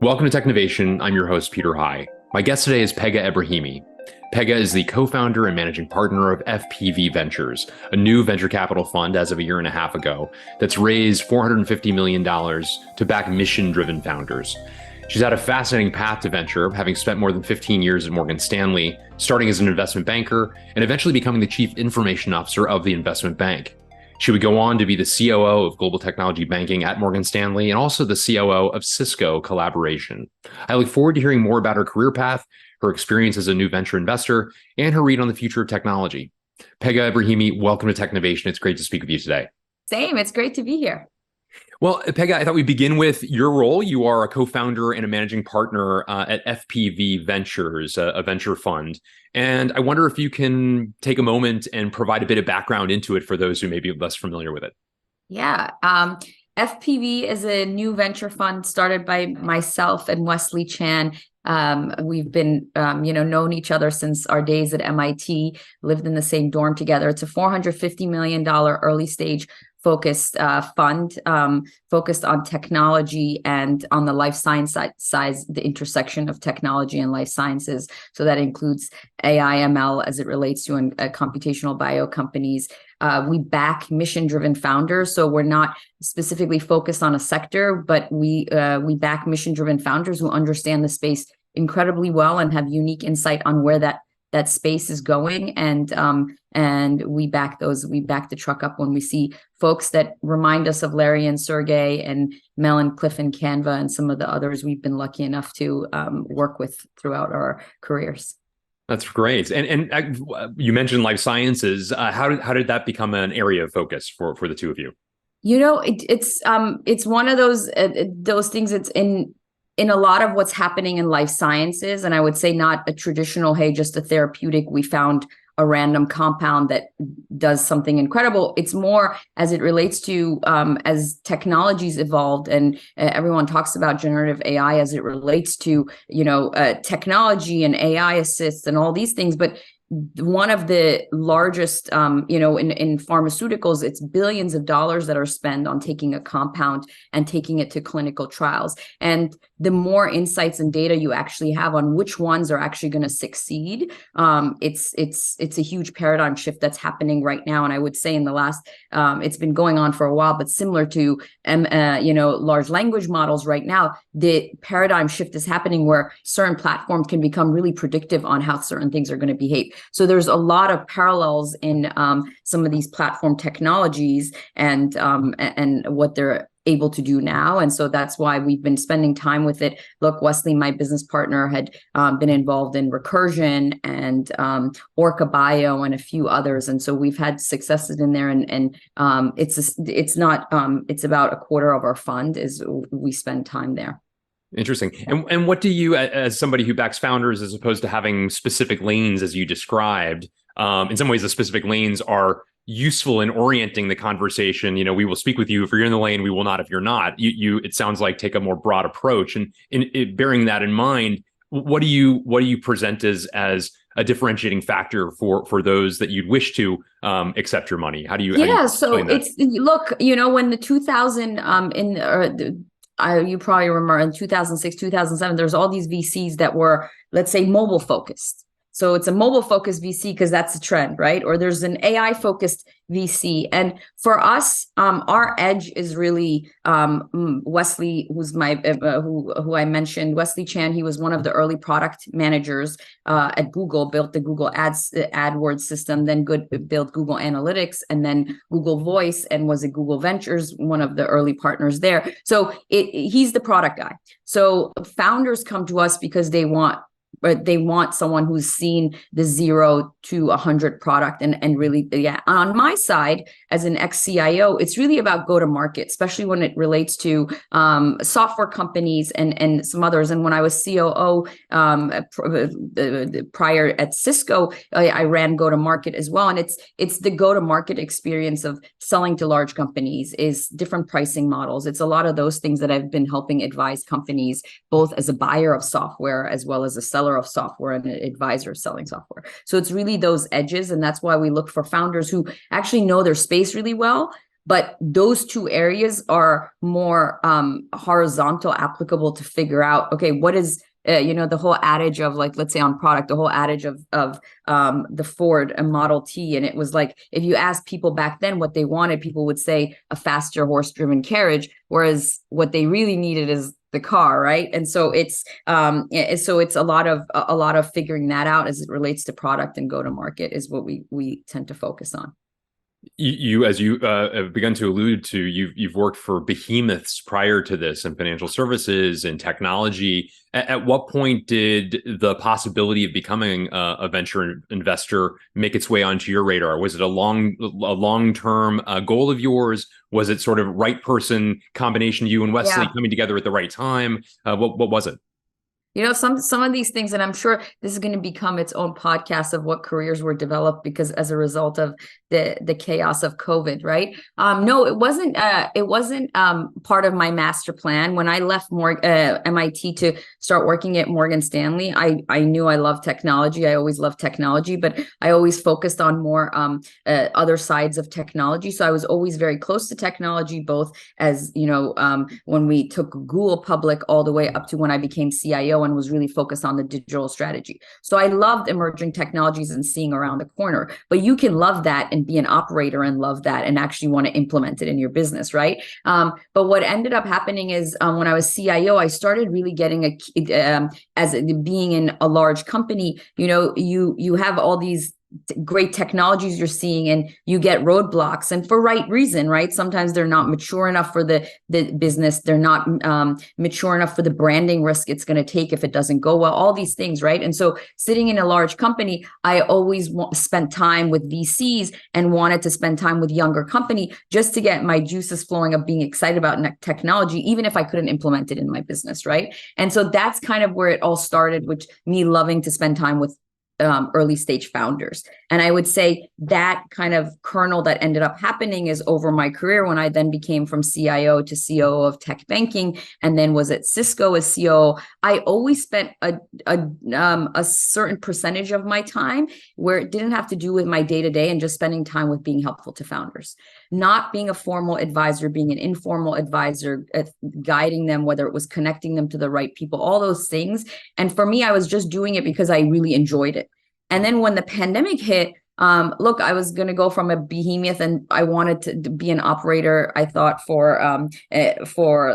Welcome to Technovation. I'm your host, Peter High. My guest today is Pegah Ebrahimi. Pegah is the co-founder and managing partner of FPV Ventures, a new venture capital fund as of a year and a half ago that's raised $450 million to back mission-driven founders. She's had a fascinating path to venture, having spent more than 15 years at Morgan Stanley, starting as an investment banker and eventually becoming the chief information officer of the investment bank. She would go on to be the COO of Global Technology Banking at Morgan Stanley and also the COO of Cisco Collaboration. I look forward to hearing more about her career path, her experience as a new venture investor, and her read on the future of technology. Pegah Ebrahimi, welcome to Technovation. It's great to speak with you today. Same. It's great to be here. Well, Pegah, I thought we'd begin with your role. You are a co-founder and a managing partner at FPV Ventures, a venture fund. And I wonder if you can take a moment and provide a bit of background into it for those who may be less familiar with it. Yeah. FPV is a new venture fund started by myself and Wesley Chan. We've been, known each other since our days at MIT, lived in the same dorm together. It's a $450 million early stage focused fund focused on technology and on the life science side, the intersection of technology and life sciences. So that includes AI, ML as it relates to computational bio companies. We back mission-driven founders, so we're not specifically focused on a sector, but we back mission-driven founders who understand the space incredibly well and have unique insight on where that space is going, and we back the truck up when we see folks that remind us of Larry and Sergey and Mel and Cliff and Canva and some of the others we've been lucky enough to work with throughout our careers. That's great. And you mentioned life sciences. How did that become an area of focus for the two of you? It's one of those things. It's in a lot of what's happening in life sciences, and I would say not a traditional, hey, just a therapeutic, we found a random compound that does something incredible. It's more as it relates to as technologies evolved, and everyone talks about generative AI as it relates to technology and AI assists and all these things, but one of the largest, in pharmaceuticals, it's billions of dollars that are spent on taking a compound and taking it to clinical trials. And the more insights and data you actually have on which ones are actually going to succeed, it's a huge paradigm shift that's happening right now. And I would say in the last, it's been going on for a while, but similar to large language models right now, the paradigm shift is happening where certain platforms can become really predictive on how certain things are going to behave. So there's a lot of parallels in some of these platform technologies and what they're able to do now. And so that's why we've been spending time with it. Look, Wesley, my business partner, had been involved in Recursion and Orca Bio and a few others. And so we've had successes in there. And it's about a quarter of our fund is we spend time there. Interesting. And what do you, as somebody who backs founders, as opposed to having specific lanes, as you described, in some ways, the specific lanes are useful in orienting the conversation. We will speak with you if you're in the lane. We will not if you're not. You it sounds like take a more broad approach. And bearing that in mind, what do you present as a differentiating factor for those that you'd wish to accept your money? How do you? So it's look, when the 2000 you probably remember in 2006, 2007, there's all these VCs that were, let's say, mobile focused. So it's a mobile focused VC because that's the trend, right? Or there's an AI focused VC. And for us, our edge is really Wesley, who's who I mentioned, Wesley Chan. He was one of the early product managers at Google, built the Google AdWords system, then built Google Analytics, and then Google Voice, and was at Google Ventures, one of the early partners there. So he's the product guy. So founders come to us because they want someone who's seen the 0 to 100 product and really, on my side, as an ex-CIO, it's really about go-to-market, especially when it relates to software companies and some others. And when I was COO prior at Cisco, I ran go-to-market as well. And it's the go-to-market experience of selling to large companies, is different pricing models. It's a lot of those things that I've been helping advise companies, both as a buyer of software as well as a seller of software and an advisor selling software. So it's really those edges. And that's why we look for founders who actually know their space really well, But those two areas are more horizontal, applicable to figure out, okay, what is the whole adage of, like, let's say on product, the whole adage of the Ford and Model T. And it was like, if you ask people back then what they wanted, people would say a faster horse-driven carriage, whereas what they really needed is the car, right? And so it's a lot of figuring that out as it relates to product and go to market is what we tend to focus on. You as you have begun to allude to, you've worked for behemoths prior to this in financial services and technology. At what point did the possibility of becoming a venture investor make its way onto your radar? Was it a long-term goal of yours? Was it sort of right person combination, you and Wesley coming together at the right time? What was it? Some of these things, and I'm sure this is going to become its own podcast of what careers were developed because as a result of the chaos of COVID, right? No, it wasn't. It wasn't part of my master plan. When I left MIT to start working at Morgan Stanley, I knew I loved technology. I always loved technology, but I always focused on more other sides of technology. So I was always very close to technology, both as when we took Google public all the way up to when I became CIO and was really focused on the digital strategy. So I loved emerging technologies and seeing around the corner. But you can love that and be an operator and love that and actually want to implement it in your business, right? But what ended up happening is when I was CIO, I started really getting as being in a large company, you have all these great technologies you're seeing and you get roadblocks, and for right reason, right? Sometimes they're not mature enough for the business. They're not mature enough for the branding risk it's going to take if it doesn't go well, all these things, right? And so sitting in a large company, I always spent time with VCs and wanted to spend time with younger company just to get my juices flowing of being excited about technology, even if I couldn't implement it in my business, right? And so that's kind of where it all started, which me loving to spend time with early stage founders. And I would say that kind of kernel that ended up happening is over my career when I then became from CIO to COO of tech banking, and then was at Cisco as COO. I always spent a certain percentage of my time where it didn't have to do with my day-to-day and just spending time with being helpful to founders, not being a formal advisor, being an informal advisor, guiding them, whether it was connecting them to the right people, all those things. And for me, I was just doing it because I really enjoyed it. And then when the pandemic hit, look, I was going to go from a behemoth and I wanted to be an operator, I thought, for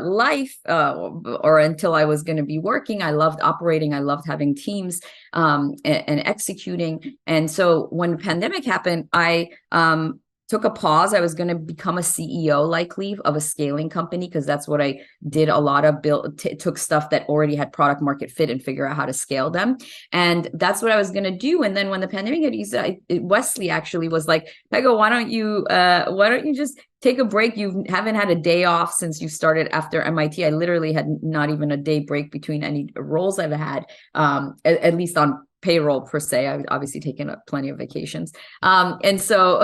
life or until I was going to be working. I loved operating. I loved having teams and executing. And so when the pandemic happened, I took a pause. I was going to become a CEO likely of a scaling company because that's what I did a lot of. Took stuff that already had product market fit and figure out how to scale them. And that's what I was going to do. And then when the pandemic hit, Wesley actually was like, Pegah, why don't you just take a break? You haven't had a day off since you started after MIT. I literally had not even a day break between any roles I've had, at least on payroll per se. I've obviously taken up plenty of vacations. And so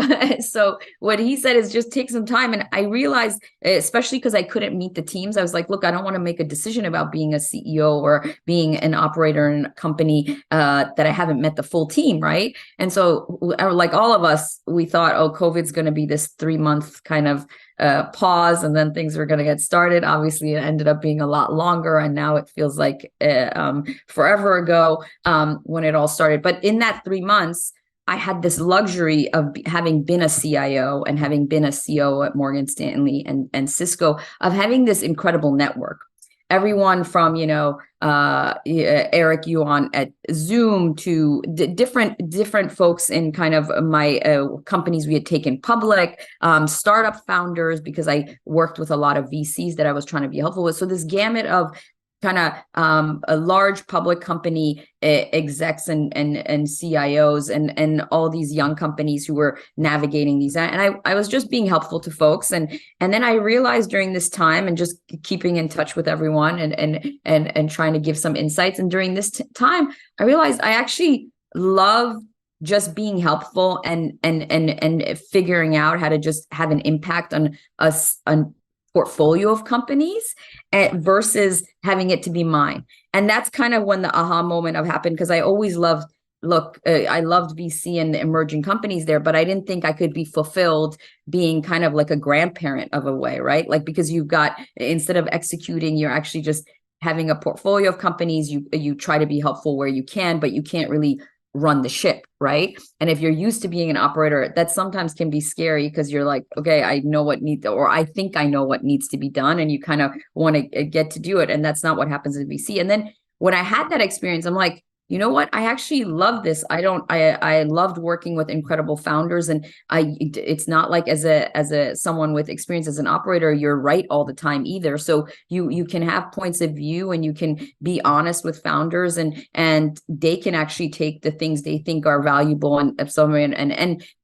what he said is just take some time. And I realized, especially because I couldn't meet the teams, I was like, look, I don't want to make a decision about being a CEO or being an operator in a company that I haven't met the full team, right? And so like all of us, we thought, oh, COVID's going to be this 3-month kind of pause and then things were going to get started. Obviously, it ended up being a lot longer. And now it feels like forever ago when it all started. But in that 3 months, I had this luxury of having been a CIO and having been a COO at Morgan Stanley and Cisco, of having this incredible network. Everyone from, Eric Yuan at Zoom to different folks in kind of my companies we had taken public, startup founders, because I worked with a lot of VCs that I was trying to be helpful with. So this gamut of kind of a large public company execs and CIOs and all these young companies who were navigating these. And I was just being helpful to folks. And then I realized during this time and just keeping in touch with everyone and trying to give some insights. And during this time, I realized I actually love just being helpful and figuring out how to just have an impact on a portfolio of companies versus having it to be mine. And that's kind of when the aha moment of happened, because I always loved look, I loved VC and the emerging companies there, but I didn't think I could be fulfilled being kind of like a grandparent of a way, right? Like, because you've got, instead of executing, you're actually just having a portfolio of companies. You try to be helpful where you can, but you can't really run the ship, right? And if you're used to being an operator, that sometimes can be scary, because you're like, okay, I know what needs, or I think I know what needs to be done, and you kind of want to get to do it. And that's not what happens in VC. And then when I had that experience, I'm like, you know what? I actually love this. I loved working with incredible founders. And it's not like as a someone with experience as an operator, you're right all the time either. So you can have points of view, and you can be honest with founders, and they can actually take the things they think are valuable and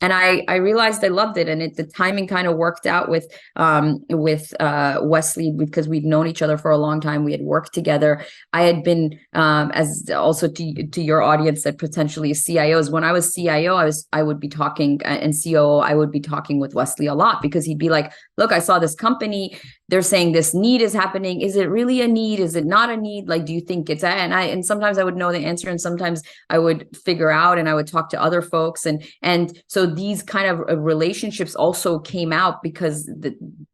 I realized I loved it. And the timing kind of worked out with Wesley, because we'd known each other for a long time. We had worked together. I had been as also to your audience that potentially is CIOs. When I was CIO, I would be talking, and COO, I would be talking with Wesley a lot, because he'd be like, look, I saw this company, they're saying this need is happening. Is it really a need? Is it not a need? Like, do you think it's and sometimes I would know the answer, and sometimes I would figure out, and I would talk to other folks. And so these kind of relationships also came out, because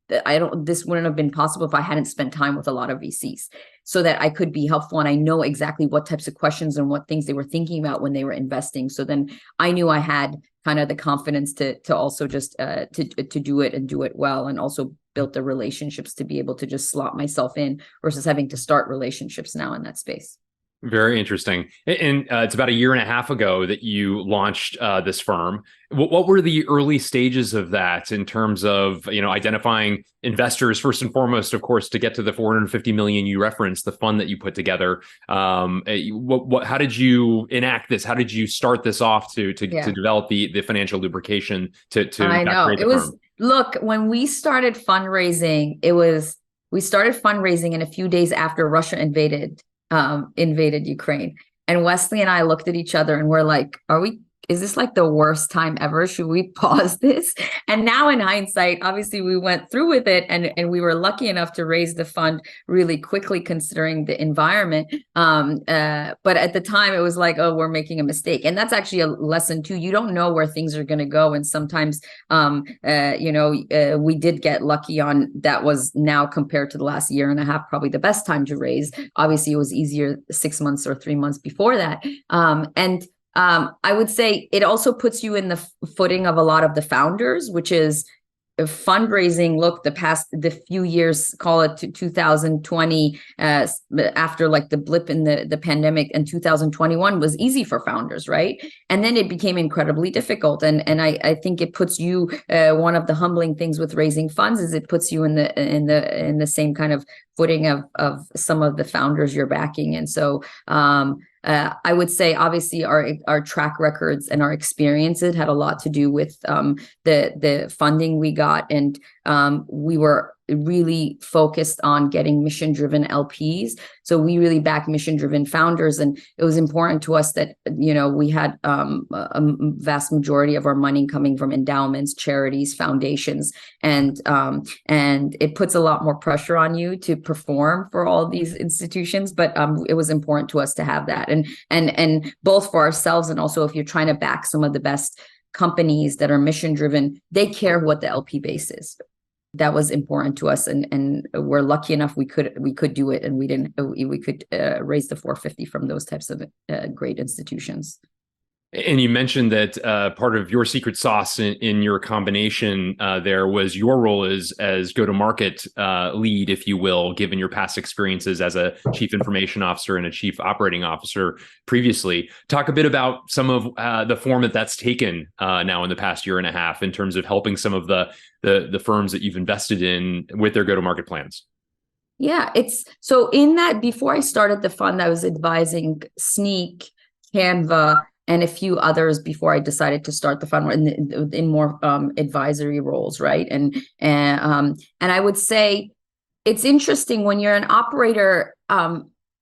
this wouldn't have been possible if I hadn't spent time with a lot of VCs, so that I could be helpful. And I know exactly what types of questions and what things they were thinking about when they were investing. So then I knew I had kind of the confidence to also just to do it, and do it well, and also built the relationships to be able to just slot myself in, versus having to start relationships now in that space. Very interesting. And it's about a year and a half ago that you launched this firm. What were the early stages of that, in terms of, identifying investors first and foremost, of course, to get to the 450 million you referenced, the fund that you put together? How did you enact this? How did you start this off to develop the financial lubrication to I know create the it was firm? Look, when we started fundraising, we started fundraising, and a few days after Russia invaded Ukraine. And Wesley and I looked at each other, and we're like, is this like the worst time ever? Should we pause this? And now in hindsight, obviously we went through with it, and we were lucky enough to raise the fund really quickly, considering the environment. But at the time it was like, oh, we're making a mistake. And that's actually a lesson too. You don't know where things are going to go. And sometimes, we did get lucky on that. Was now, compared to the last year and a half, probably the best time to raise. Obviously it was easier 6 months or 3 months before that. I would say it also puts you in the footing of a lot of the founders, which is fundraising. Look, the few years, call it to 2020, after like the blip in the pandemic, and 2021 was easy for founders, right? And then it became incredibly difficult. And I think it puts you, one of the humbling things with raising funds is it puts you in the same kind of footing of some of the founders you're backing. And so I would say, obviously, our track records and our experiences had a lot to do with the funding we got, and we were really focused on getting mission-driven LPs. So we really back mission-driven founders, and it was important to us that we had a vast majority of our money coming from endowments, charities, foundations, and it puts a lot more pressure on you to perform for all these institutions. But it was important to us to have that, and both for ourselves, and also if you're trying to back some of the best companies that are mission-driven, they care what the LP base is. That was important to us, and we're lucky enough we could do it, and we could raise the 450 from those types of great institutions. And you mentioned that part of your secret sauce in your combination there was your role as go-to-market lead, if you will, given your past experiences as a chief information officer and a chief operating officer previously. Talk a bit about some of the form that's taken now in the past year and a half, in terms of helping some of the firms that you've invested in with their go-to-market plans. Yeah, it's so in that, before I started the fund, I was advising Sneak, Canva, and a few others before I decided to start the fund in more advisory roles, right? And I would say it's interesting when you're an operator,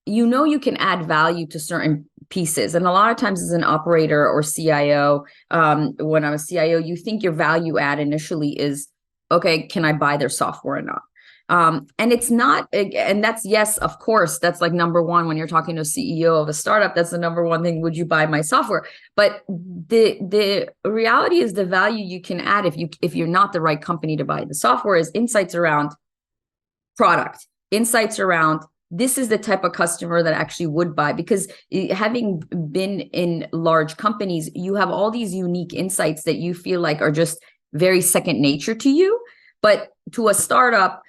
you can add value to certain pieces. And a lot of times as an operator or CIO, when I was CIO, you think your value add initially is, okay, can I buy their software or not? And it's not, and that's, yes, of course, that's like number one when you're talking to a CEO of a startup. That's the number one thing. Would you buy my software? But the reality is the value you can add if you're not the right company to buy the software is insights around product, insights around this is the type of customer that actually would buy, because having been in large companies, you have all these unique insights that you feel like are just very second nature to you. But to a startup,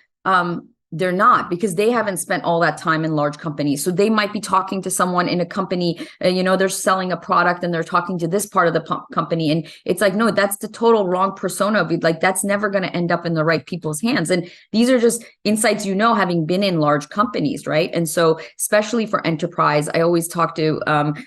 they're not, because they haven't spent all that time in large companies. So they might be talking to someone in a company, they're selling a product and they're talking to this part of the company. And it's like, no, that's the total wrong persona. Like, that's never going to end up in the right people's hands. And these are just insights, having been in large companies, right? And so especially for enterprise, I always talk to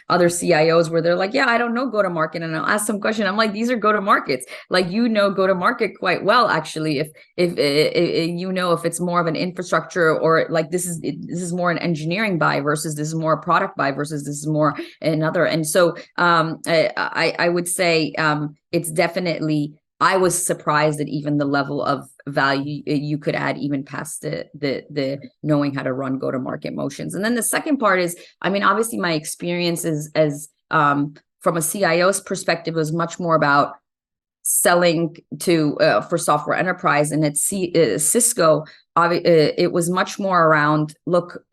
other CIOs where they're like, yeah, I don't know go-to-market. And I'll ask some question. I'm like, these are go-to-markets. Like, go-to-market quite well, actually, if it's more of an infrastructure, or like this is more an engineering buy versus this is more a product buy versus this is more another. And so I would say it's definitely, I was surprised at even the level of value you could add even past the knowing how to run go-to-market motions. And then the second part is, obviously my experience as from a CIO's perspective was much more about selling to for software enterprise. And at Cisco, it was much more around, look,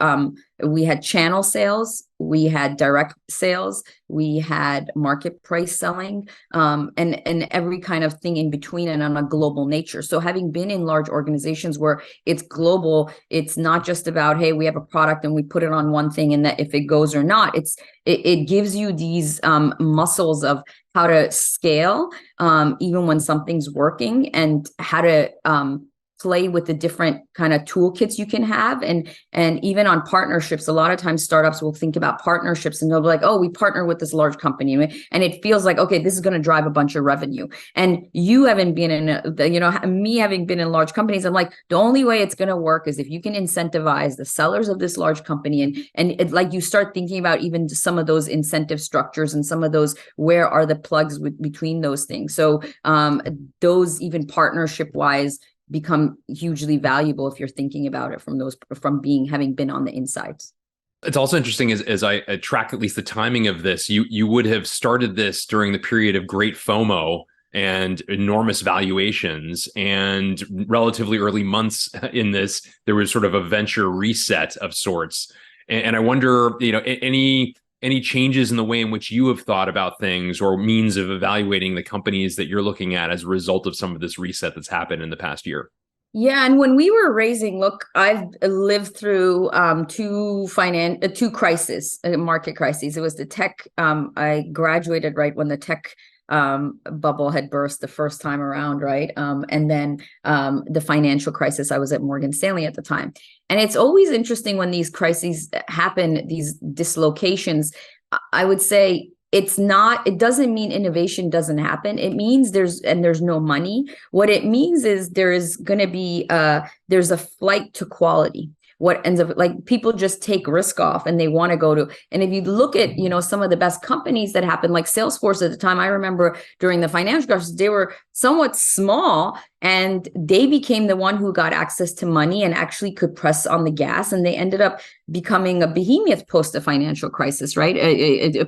we had channel sales, we had direct sales, we had market price selling, and every kind of thing in between, and on a global nature. So having been in large organizations where it's global, it's not just about, hey, we have a product and we put it on one thing and that if it goes or not, it gives you these muscles of how to scale, even when something's working, and how to play with the different kind of toolkits you can have. And even on partnerships, a lot of times startups will think about partnerships and they'll be like, oh, we partner with this large company. And it feels like, okay, this is going to drive a bunch of revenue. And you haven't been in, me having been in large companies, I'm like, the only way it's going to work is if you can incentivize the sellers of this large company. And it, like, you start thinking about even some of those incentive structures and some of those, where are the plugs between those things. So those, even partnership wise, become hugely valuable if you're thinking about it from having been on the insides. It's also interesting as I track at least the timing of this, you would have started this during the period of great FOMO and enormous valuations, and relatively early months in this, there was sort of a venture reset of sorts. And I wonder, any changes in the way in which you have thought about things, or means of evaluating the companies that you're looking at as a result of some of this reset that's happened in the past year? Yeah, and when we were raising, look, I've lived through two crises, market crises. It was the tech. I graduated right when the tech bubble had burst the first time around, right? And then the financial crisis. I was at Morgan Stanley at the time. And it's always interesting when these crises happen, these dislocations. I would say it doesn't mean innovation doesn't happen. It means there's no money. What it means is there is going to be there's a flight to quality. What ends up, like, people just take risk off and they want to go to, and if you look at, some of the best companies that happened, like Salesforce at the time, I remember during the financial crisis, they were somewhat small and they became the one who got access to money and actually could press on the gas. And they ended up becoming a behemoth post the financial crisis, right?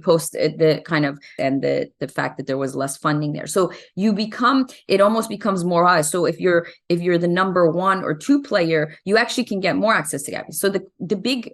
Post the kind of, and the fact that there was less funding there. So it almost becomes more high. So if you're the number one or two player, you actually can get more access to capital. So the big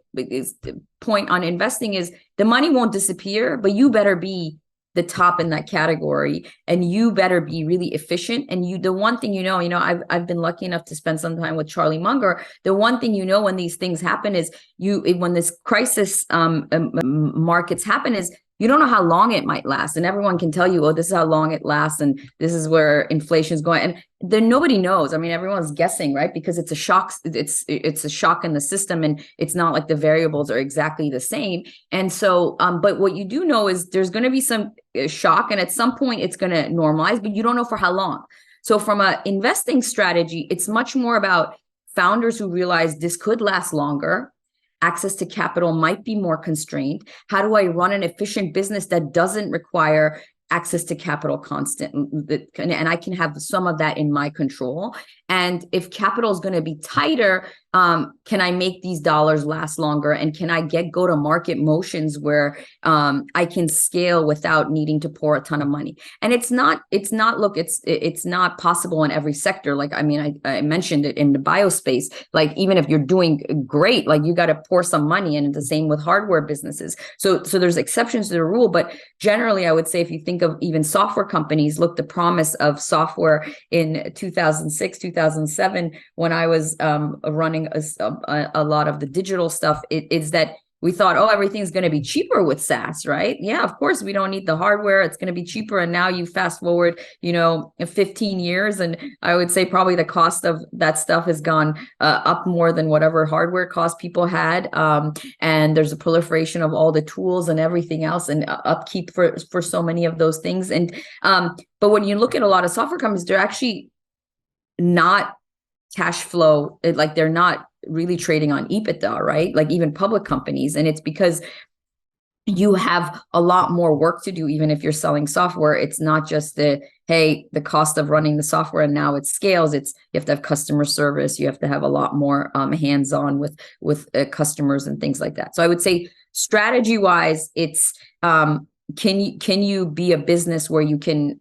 point on investing is the money won't disappear, but you better be the top in that category, and you better be really efficient. And the one thing I've been lucky enough to spend some time with Charlie Munger. The one thing when these things happen is when this crisis markets happen is you don't know how long it might last, and everyone can tell you, oh, this is how long it lasts, and this is where inflation is going, and then nobody knows. I mean, everyone's guessing, right? Because it's a shock. It's a shock in the system, and it's not like the variables are exactly the same. And so, but what you do know is there's going to be some shock, and at some point it's going to normalize, but you don't know for how long. So, from an investing strategy, it's much more about founders who realize this could last longer. Access to capital might be more constrained. How do I run an efficient business that doesn't require access to capital constant, and I can have some of that in my control. And if capital is going to be tighter, can I make these dollars last longer? And can I go to market motions where I can scale without needing to pour a ton of money? And it's not possible in every sector. Like, I mean, I mentioned it in the biospace. Like, even if you're doing great, like, you got to pour some money in. The same with hardware businesses. So there's exceptions to the rule, but generally, I would say if you think of even software companies, look, the promise of software in 2006, 2007, when I was running a lot of the digital stuff, is that we thought, oh, everything's going to be cheaper with SaaS, right? Yeah, of course, we don't need the hardware. It's going to be cheaper. And now you fast forward, 15 years. And I would say probably the cost of that stuff has gone up more than whatever hardware cost people had. And there's a proliferation of all the tools and everything else, and upkeep for so many of those things. And but when you look at a lot of software companies, they're actually not cash flow, like, they're not really trading on EBITDA, right? Like, even public companies. And it's because you have a lot more work to do. Even if you're selling software, it's not just the cost of running the software and now it scales. It's, you have to have customer service. You have to have a lot more hands-on with customers and things like that. So I would say strategy wise, it's can you be a business where you can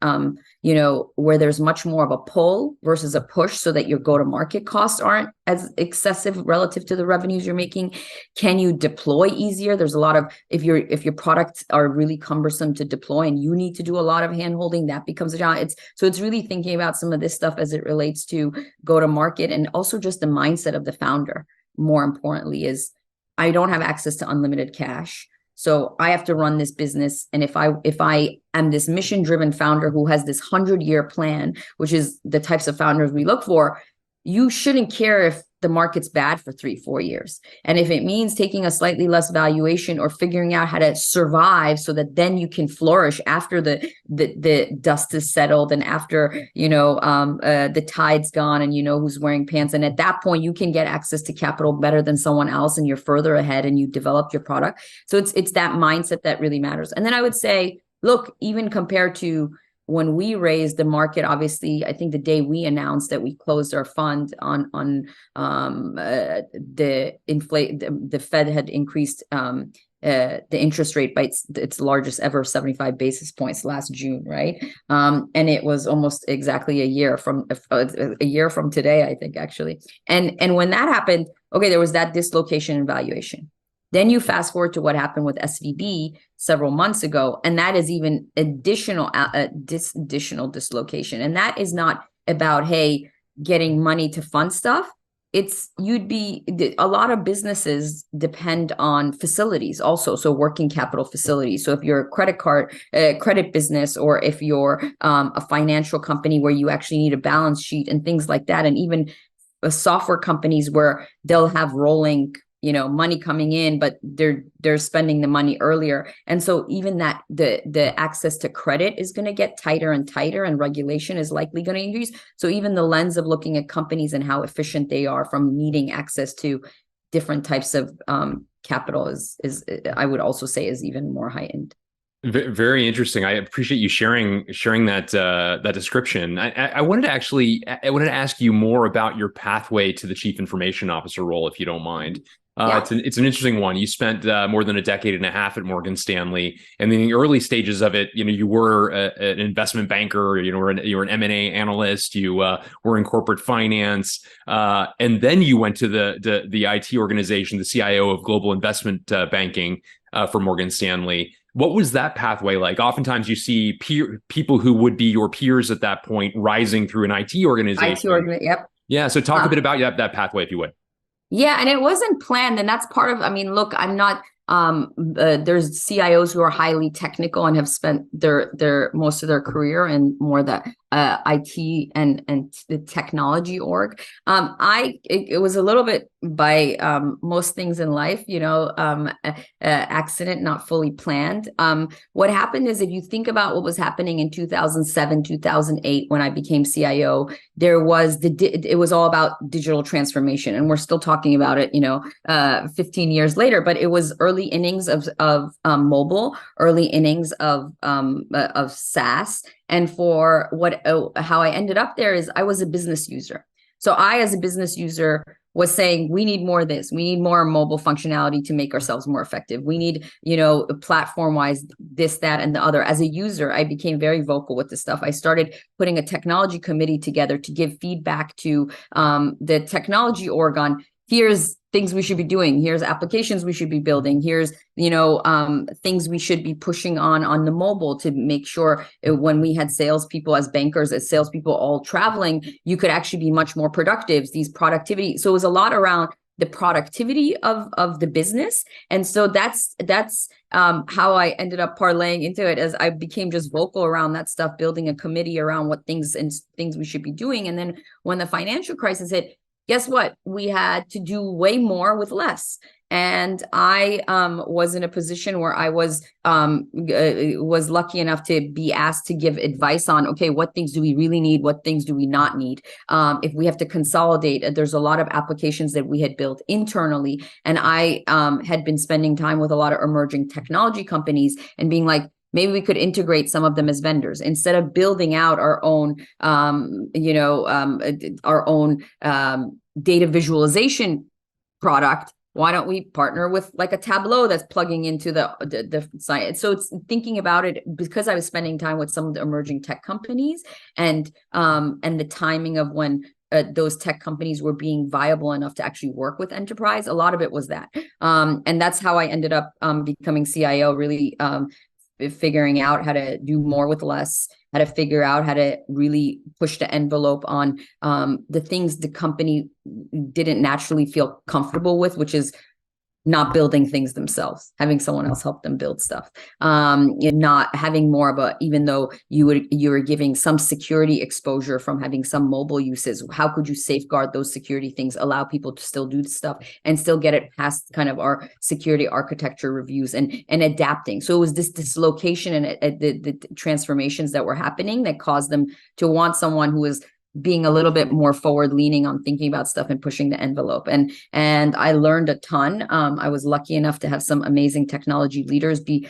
where there's much more of a pull versus a push, so that your go-to-market costs aren't as excessive relative to the revenues you're making? Can you deploy easier? There's a lot of, if your products are really cumbersome to deploy and you need to do a lot of hand-holding, that becomes a challenge. It's really thinking about some of this stuff as it relates to go-to-market, and also just the mindset of the founder. More importantly, is I don't have access to unlimited cash. So I have to run this business. And if I am this mission-driven founder who has this 100-year plan, which is the types of founders we look for, you shouldn't care if the market's bad for 3-4 years. And if it means taking a slightly less valuation or figuring out how to survive so that then you can flourish after the dust is settled, and after, the tide's gone, and who's wearing pants. And at that point, you can get access to capital better than someone else, and you're further ahead and you developed your product. So it's that mindset that really matters. And then I would say, look, even compared to when we raised, the market, obviously, I think the day we announced that we closed our fund on the Fed had increased the interest rate by its largest ever, 75 basis points last June, right? And it was almost exactly a year from today, I think, actually. And when that happened, okay, there was that dislocation in valuation. Then you fast forward to what happened with SVB several months ago, and that is even additional dislocation. And that is not about, getting money to fund stuff. It's a lot of businesses depend on facilities also, so working capital facilities. So if you're a credit business, or if you're a financial company where you actually need a balance sheet and things like that, and even software companies where they'll have rolling money coming in, but they're spending the money earlier. And so even that the access to credit is going to get tighter and tighter, and regulation is likely going to increase. So even the lens of looking at companies and how efficient they are from needing access to different types of capital is I would also say is even more heightened. Very interesting. I appreciate you sharing that description. I wanted to ask you more about your pathway to the chief information officer role, if you don't mind. Yeah. It's an interesting one. You spent more than a decade and a half at Morgan Stanley, and in the early stages of it, you were an investment banker. You were an M&A analyst. You were in corporate finance, and then you went to the IT organization, the CIO of global investment banking for Morgan Stanley. What was that pathway like? Oftentimes, you see people who would be your peers at that point rising through an IT organization. Yep. Yeah. So talk a bit about that pathway, if you would. Yeah, and it wasn't planned, and that's part of, look, I'm not, there's CIOs who are highly technical and have spent their most of their career in more the IT and the technology org. It was a little bit by most things in life, accident, not fully planned. What happened is, if you think about what was happening in 2007, 2008, when I became CIO, there was it was all about digital transformation, and we're still talking about it, 15 years later, but it was early early innings of mobile, early innings of SaaS. And for how I ended up there is I was a business user. So I, as a business user, was saying, we need more of this. We need more mobile functionality to make ourselves more effective. We need, platform-wise, this, that, and the other. As a user, I became very vocal with this stuff. I started putting a technology committee together to give feedback to the technology org on, here's things we should be doing. Here's applications we should be building. Here's, things we should be pushing on the mobile to make sure when we had salespeople as bankers, as salespeople all traveling, you could actually be much more productive, these productivity. So it was a lot around the productivity of the business. And so that's how I ended up parlaying into it, as I became just vocal around that stuff, building a committee around what things we should be doing. And then when the financial crisis hit, guess what? We had to do way more with less. And I was in a position where I was lucky enough to be asked to give advice on, okay, what things do we really need? What things do we not need? If we have to consolidate, there's a lot of applications that we had built internally. And I had been spending time with a lot of emerging technology companies and being like, maybe we could integrate some of them as vendors instead of building out our own, data visualization product. Why don't we partner with like a Tableau that's plugging into the science? So it's thinking about it, because I was spending time with some of the emerging tech companies and the timing of when those tech companies were being viable enough to actually work with enterprise. A lot of it was that. And that's how I ended up becoming CIO, really figuring out how to do more with less, how to figure out how to really push the envelope on the things the company didn't naturally feel comfortable with, which is not building things themselves, having someone else help them build stuff, not having more of a, even though you were giving some security exposure from having some mobile uses, how could you safeguard those security things, allow people to still do stuff and still get it past kind of our security architecture reviews and adapting. So it was this dislocation and the transformations that were happening that caused them to want someone who was being a little bit more forward leaning on thinking about stuff and pushing the envelope. And I learned a ton. I was lucky enough to have some amazing technology leaders be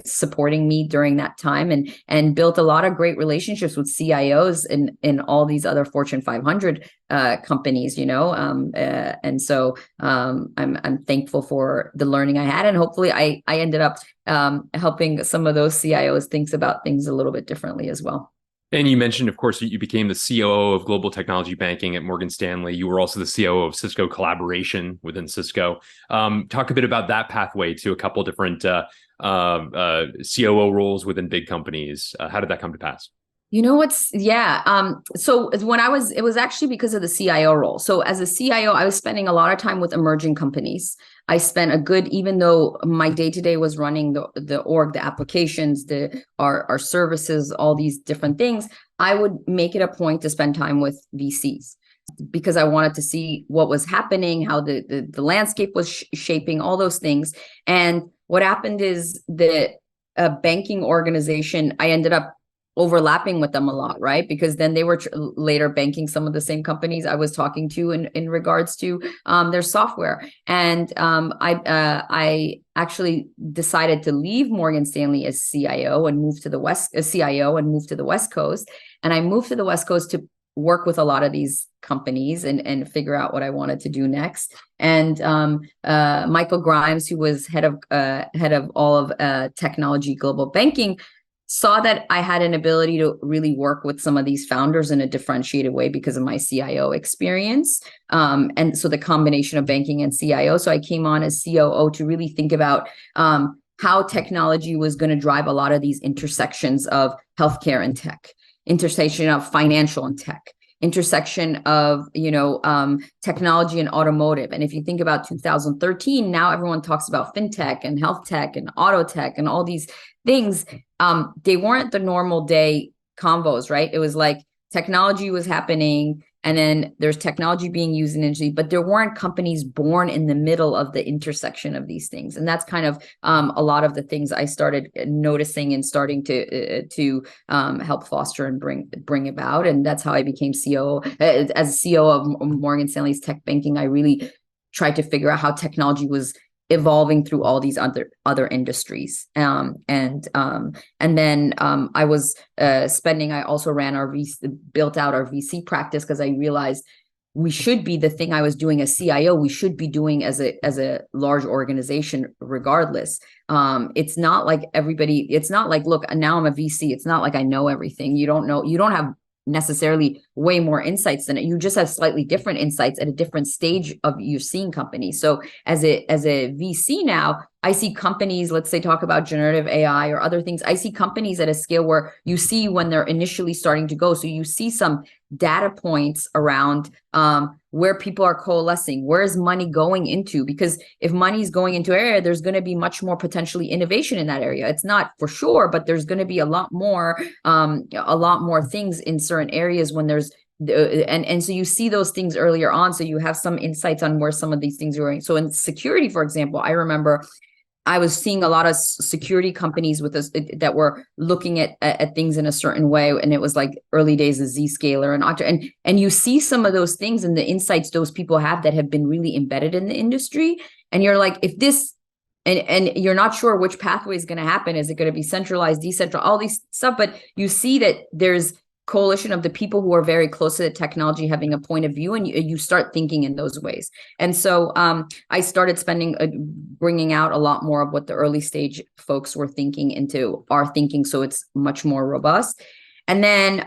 supporting me during that time, and built a lot of great relationships with CIOs in all these other Fortune 500 companies, and so I'm thankful for the learning I had, and hopefully I ended up helping some of those CIOs think about things a little bit differently as well. And you mentioned, of course, you became the COO of Global Technology Banking at Morgan Stanley. You were also the COO of Cisco Collaboration within Cisco. Talk a bit about that pathway to a couple different COO roles within big companies. How did that come to pass? So when it was actually because of the CIO role. So as a CIO, I was spending a lot of time with emerging companies. I spent even though my day-to-day was running the org, the applications, our services, all these different things, I would make it a point to spend time with VCs, because I wanted to see what was happening, how the landscape was shaping, all those things. And what happened is the banking organization, I ended up overlapping with them a lot, right? Because then they were later banking some of the same companies I was talking to in regards to their software. And I actually decided to leave Morgan Stanley as CIO and move to the West Coast. And I moved to the West Coast to work with a lot of these companies and figure out what I wanted to do next. And Michael Grimes, who was head of all of technology global banking, saw that I had an ability to really work with some of these founders in a differentiated way because of my CIO experience. And so the combination of banking and CIO. So I came on as COO to really think about how technology was going to drive a lot of these intersections of healthcare and tech, intersection of financial and tech, intersection of technology and automotive. And if you think about 2013, now everyone talks about fintech and health tech and auto tech and all these things. They weren't the normal day convos, right? It was like technology was happening, and then there's technology being used in industry, but there weren't companies born in the middle of the intersection of these things. And that's kind of a lot of the things I started noticing and starting to help foster and bring about. And that's how I became COO. As CEO of Morgan Stanley's tech banking, I really tried to figure out how technology was evolving through all these other industries. And then I was spending. I also built out our VC practice because I realized we should be the thing I was doing as CIO. We should be doing as a large organization, regardless. It's not like everybody. It's not like, look, now I'm a VC. It's not like I know everything. You don't know. You don't have necessarily way more insights than it. You just have slightly different insights at a different stage of you seeing companies. So as a VC now, I see companies, let's say talk about generative AI or other things. I see companies at a scale where you see when they're initially starting to go. So you see some data points around where people are coalescing, where is money going into? Because if money is going into an area, there's going to be much more potentially innovation in that area. It's not for sure, but there's going to be a lot more things in certain areas when there's and so you see those things earlier on. So you have some insights on where some of these things are going. So in security, for example, I remember I was seeing a lot of security companies with us that were looking at things in a certain way, and it was like early days of Zscaler and Okta, and you see some of those things and the insights those people have that have been really embedded in the industry, and you're like, if this, and you're not sure which pathway is going to happen. Is it going to be centralized, decentralized, all these stuff? But you see that there's coalition of the people who are very close to the technology having a point of view, and you start thinking in those ways. And so I started bringing out a lot more of what the early stage folks were thinking into our thinking, so it's much more robust. And then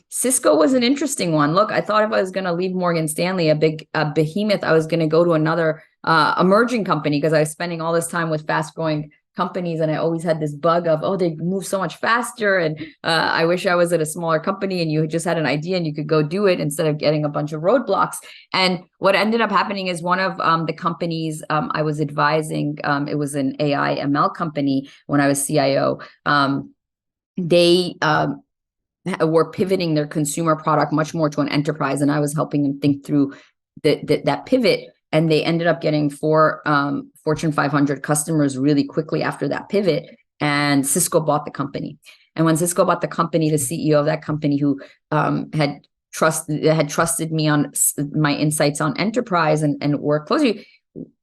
Cisco was an interesting one. Look, I thought if I was going to leave Morgan Stanley, a behemoth, I was going to go to another emerging company, because I was spending all this time with fast growing companies, and I always had this bug of, oh, they move so much faster, and I wish I was at a smaller company and you just had an idea and you could go do it instead of getting a bunch of roadblocks. And what ended up happening is one of the companies I was advising, it was an AI ML company when I was CIO. They were pivoting their consumer product much more to an enterprise, and I was helping them think through that pivot. And they ended up getting 4 Fortune 500 customers really quickly after that pivot. And Cisco bought the company. And when Cisco bought the company, the CEO of that company, who had trusted me on my insights on enterprise and work closely,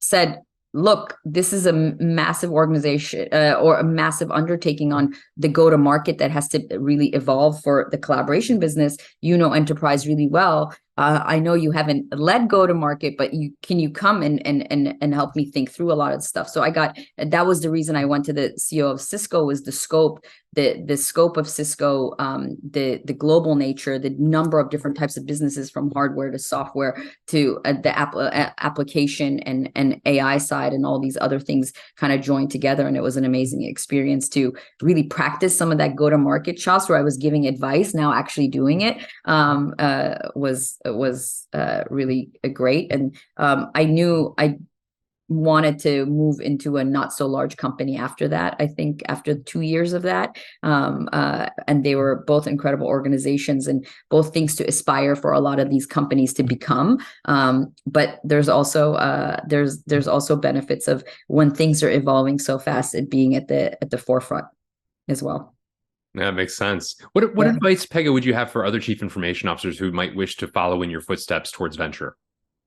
said, look, this is a massive organization or a massive undertaking on the go-to-market that has to really evolve for the collaboration business. You know enterprise really well. I know you haven't led go-to-market, but can you come and help me think through a lot of stuff? So that was the reason I went to the CEO of Cisco, was the scope of Cisco, the global nature, the number of different types of businesses, from hardware to software to the application and AI side, and all these other things kind of joined together. And it was an amazing experience to really practice some of that go-to-market chops, where I was giving advice, now actually doing it, was really great. And I knew I wanted to move into a not so large company after that. I think after 2 years of that, and they were both incredible organizations and both things to aspire for a lot of these companies to become. But there's also benefits of when things are evolving so fast, it being at the forefront as well. That makes sense. What advice, Pegah, would you have for other chief information officers who might wish to follow in your footsteps towards venture?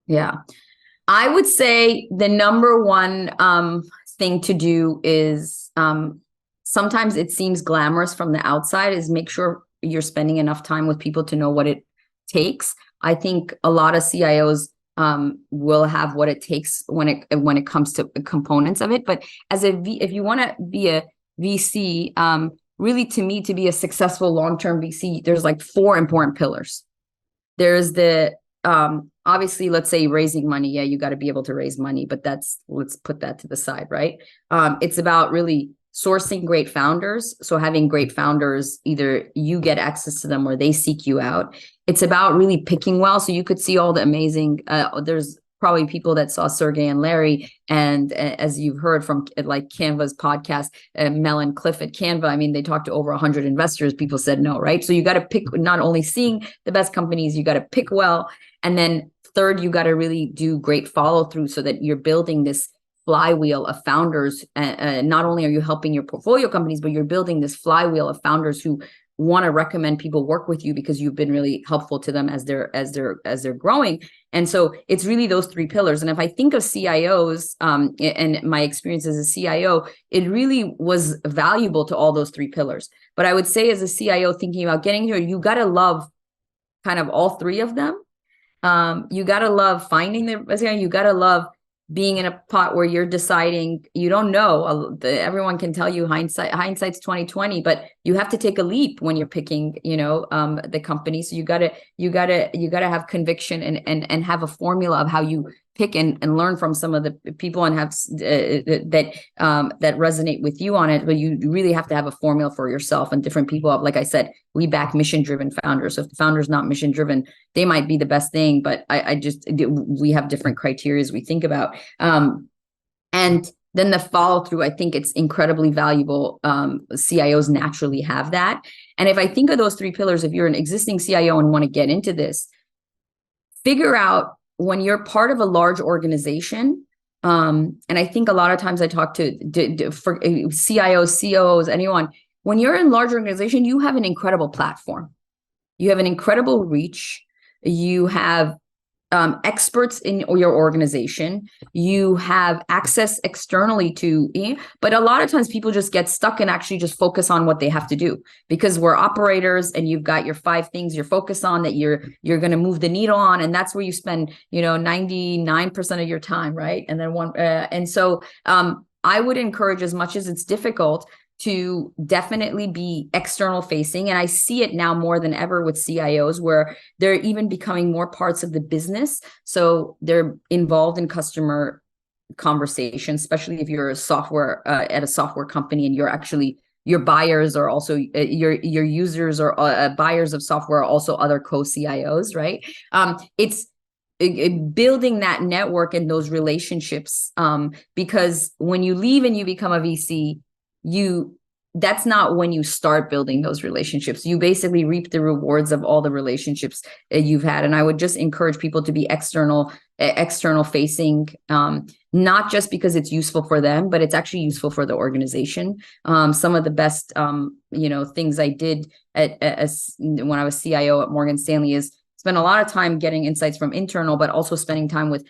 Yeah, I would say the number one thing to do is, sometimes it seems glamorous from the outside, is make sure you're spending enough time with people to know what it takes. I think a lot of CIOs will have what it takes when it comes to components of it. But if you want to be a VC, really, to me, to be a successful long-term VC, there's like 4 important pillars. There's the obviously, let's say raising money. Yeah, you got to be able to raise money, but let's put that to the side, right? It's about really sourcing great founders. So having great founders, either you get access to them or they seek you out. It's about really picking well. So you could see all the amazing, there's probably people that saw Sergey and Larry, and as you've heard from like Canva's podcast, Mel and Cliff at Canva, I mean, they talked to over 100 investors. People said no, right? So you got to pick, not only seeing the best companies, you got to pick well. And then third, you got to really do great follow through, so that you're building this flywheel of founders. Not only are you helping your portfolio companies, but you're building this flywheel of founders who want to recommend people work with you because you've been really helpful to them as they're growing. And so it's really those three pillars. And if I think of CIOs, and my experience as a CIO, it really was valuable to all those three pillars. But I would say as a CIO thinking about getting here, you got to love kind of all three of them. You got to love finding you got to love being in a pot where you're deciding, you don't know, everyone can tell you hindsight's 2020, but you have to take a leap when you're picking, the company. So you gotta have conviction and have a formula of how you pick and learn from some of the people and have that resonate with you on it. But you really have to have a formula for yourself, and different people have, like I said, we back mission-driven founders. So if the founder's not mission-driven, they might be the best thing, but we have different criteria we think about. And then the follow through, I think it's incredibly valuable. CIOs naturally have that. And if I think of those three pillars, if you're an existing CIO and want to get into this, figure out when you're part of a large organization. And I think a lot of times I talk to for CIOs, COOs, anyone, when you're in a large organization, you have an incredible platform. You have an incredible reach. You have experts in your organization. You have access externally to, but a lot of times people just get stuck and actually just focus on what they have to do, because we're operators and you've got your 5 things you're focused on that you're going to move the needle on. And that's where you spend, 99% of your time. Right. And then so I would encourage, as much as it's difficult, to definitely be external facing. And I see it now more than ever with CIOs, where they're even becoming more parts of the business. So they're involved in customer conversations, especially if you're a software at a software company and your buyers are also your users or buyers of software are also other co-CIOs, right? It's building that network and those relationships, because when you leave and you become a VC, that's not when you start building those relationships. You basically reap the rewards of all the relationships you've had. And I would just encourage people to be external facing, not just because it's useful for them, but it's actually useful for the organization. Some of the best, things I did when I was CIO at Morgan Stanley is spend a lot of time getting insights from internal, but also spending time with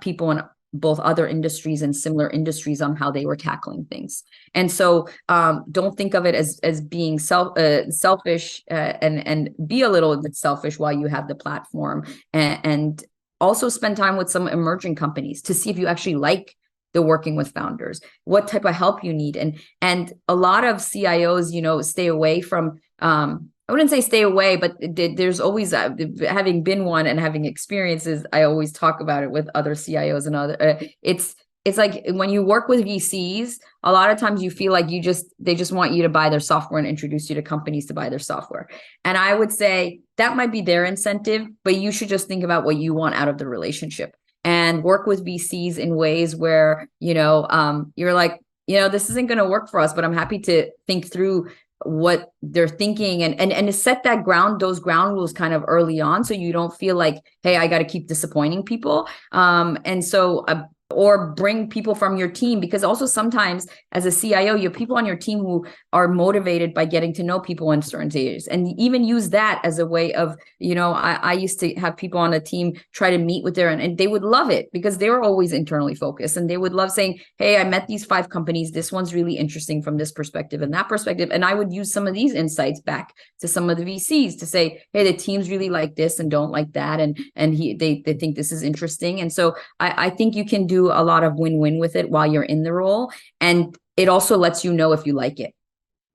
people in both other industries and similar industries on how they were tackling things. And so don't think of it as being selfish, and be a little bit selfish while you have the platform, and also spend time with some emerging companies to see if you actually like the working with founders, what type of help you need. And a lot of CIOs, stay away from, I wouldn't say stay away, but there's always, having been one and having experiences, I always talk about it with other CIOs and other, it's like when you work with VCs, a lot of times you feel like they just want you to buy their software and introduce you to companies to buy their software. And I would say that might be their incentive, but you should just think about what you want out of the relationship and work with VCs in ways where, you're like, this isn't going to work for us, but I'm happy to think through what they're thinking and to set those ground rules kind of early on, so you don't feel like, hey, I got to keep disappointing people. And so or bring people from your team, because also sometimes as a CIO, you have people on your team who are motivated by getting to know people in certain areas, and even use that as a way of, I used to have people on a team try to meet with and they would love it because they were always internally focused, and they would love saying, hey, I met these 5 companies. This one's really interesting from this perspective and that perspective. And I would use some of these insights back to some of the VCs to say, hey, the teams really like this and don't like that. And they think this is interesting. And so I think you can do a lot of win-win with it while you're in the role. And it also lets you know if you like it.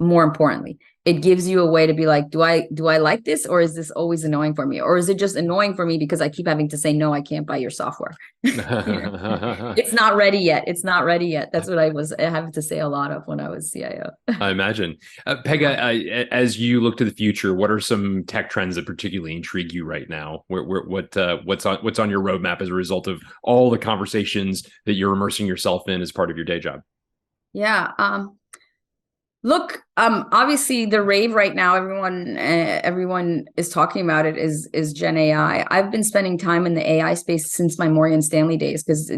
More importantly, it gives you a way to be like, do I like this, or is this always annoying for me? Or is it just annoying for me because I keep having to say, no, I can't buy your software. It's not ready yet. It's not ready yet. That's what I having to say a lot of when I was CIO. I imagine. Pegah, as you look to the future, what are some tech trends that particularly intrigue you right now? What's on your roadmap as a result of all the conversations that you're immersing yourself in as part of your day job? Yeah. Look, obviously the rave right now, everyone is talking about it is Gen AI. I've been spending time in the AI space since my Morgan Stanley days because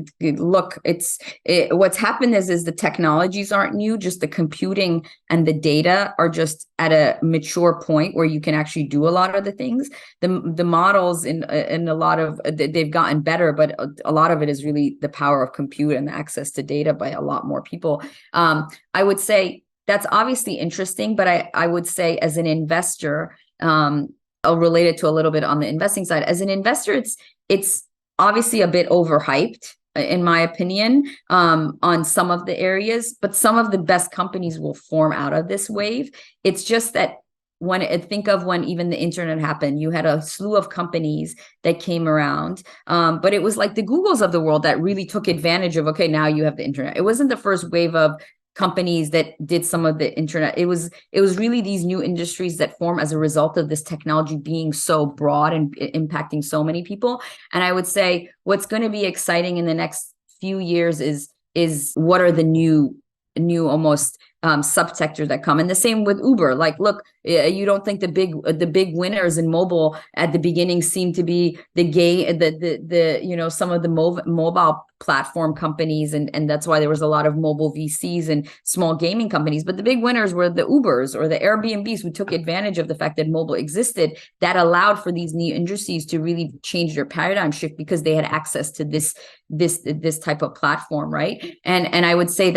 what's happened is the technologies aren't new, just the computing and the data are just at a mature point where you can actually do a lot of the things. The models in a lot of they've gotten better, but a lot of it is really the power of compute and access to data by a lot more people. I would say that's obviously interesting, but I would say as an investor, I'll relate it to a little bit on the investing side. As an investor, it's obviously a bit overhyped, in my opinion, on some of the areas, but some of the best companies will form out of this wave. It's just that think of when even the internet happened, you had a slew of companies that came around, but it was like the Googles of the world that really took advantage of, okay, now you have the internet. It wasn't the first wave of companies that did some of the internet. It was really these new industries that form as a result of this technology being so broad and impacting so many people. And I would say what's going to be exciting in the next few years is what are the new almost subsectors that come. And the same with Uber. Like, look, you don't think the big winners in mobile at the beginning seem to be some of the mobile platform companies, and that's why there was a lot of mobile VCs and small gaming companies. But the big winners were the Ubers or the Airbnbs who took advantage of the fact that mobile existed, that allowed for these new industries to really change their paradigm shift because they had access to this type of platform, right? And I would say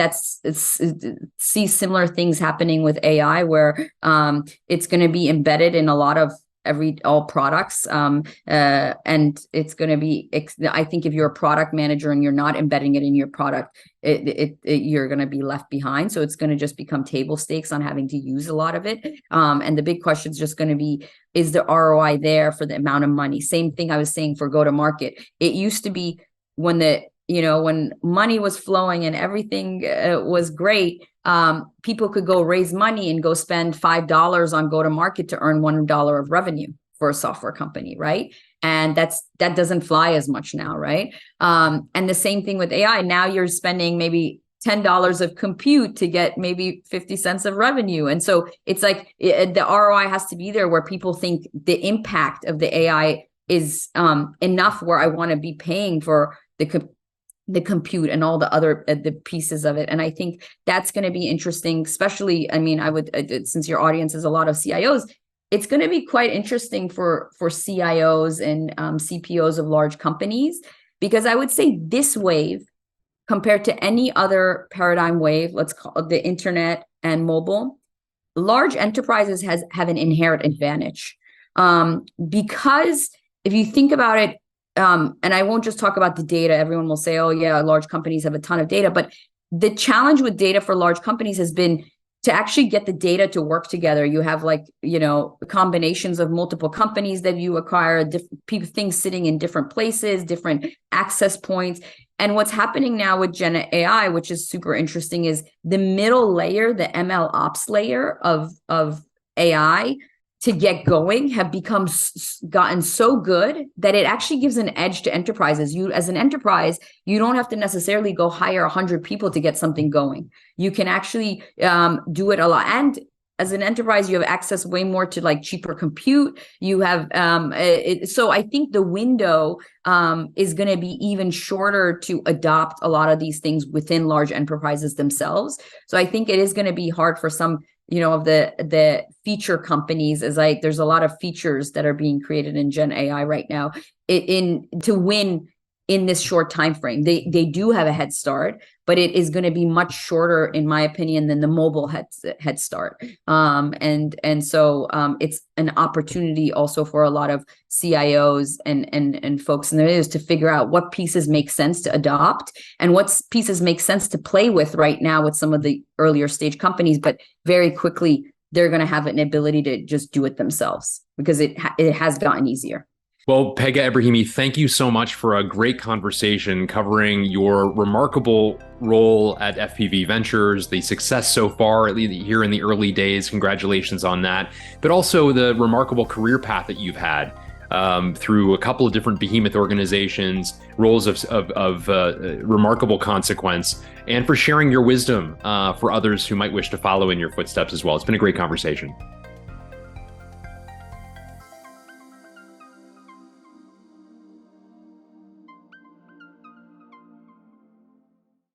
see similar things happening with AI where it's going to be embedded in a lot of all products, and it's going to be, I think if you're a product manager and you're not embedding it in your product, you're going to be left behind. So it's going to just become table stakes on having to use a lot of it, and the big question is just going to be, is the ROI there for the amount of money? Same thing I was saying for go to market. It used to be when money was flowing and everything was great, people could go raise money and go spend $5 on go to market to earn $1 of revenue for a software company, right? And that doesn't fly as much now, right? And the same thing with AI. Now you're spending maybe $10 of compute to get maybe 50 cents of revenue. And so it's like the ROI has to be there where people think the impact of the AI is enough where I want to be paying for the compute and all the other the pieces of it. And I think that's going to be interesting, especially, I mean, since your audience is a lot of CIOs, it's going to be quite interesting for CIOs and CPOs of large companies, because I would say this wave compared to any other paradigm wave, let's call it the internet and mobile, large enterprises have an inherent advantage, because if you think about it, and I won't just talk about the data. Everyone will say, oh, yeah, large companies have a ton of data. But the challenge with data for large companies has been to actually get the data to work together. You have combinations of multiple companies that you acquire, things sitting in different places, different access points. And what's happening now with Gen AI, which is super interesting, is the middle layer, the ML ops layer of AI to get going have gotten so good that it actually gives an edge to enterprises. You, as an enterprise, you don't have to necessarily go hire 100 people to get something going. You can actually do it a lot. And as an enterprise, you have access way more to cheaper compute. You have, so I think the window is going to be even shorter to adopt a lot of these things within large enterprises themselves. So I think it is going to be hard for some of the feature companies, there's a lot of features that are being created in Gen AI right now to win in this short time frame. They do have a head start, but it is going to be much shorter, in my opinion, than the mobile head start. And so it's an opportunity also for a lot of CIOs and folks in there is to figure out what pieces make sense to adopt and what pieces make sense to play with right now with some of the earlier stage companies, but very quickly they're going to have an ability to just do it themselves because it has gotten easier. Well, Pegah Ebrahimi, thank you so much for a great conversation covering your remarkable role at FPV Ventures, the success so far here in the early days. Congratulations on that. But also the remarkable career path that you've had. through a couple of different behemoth organizations, roles of remarkable consequence, and for sharing your wisdom for others who might wish to follow in your footsteps as well. It's been a great conversation.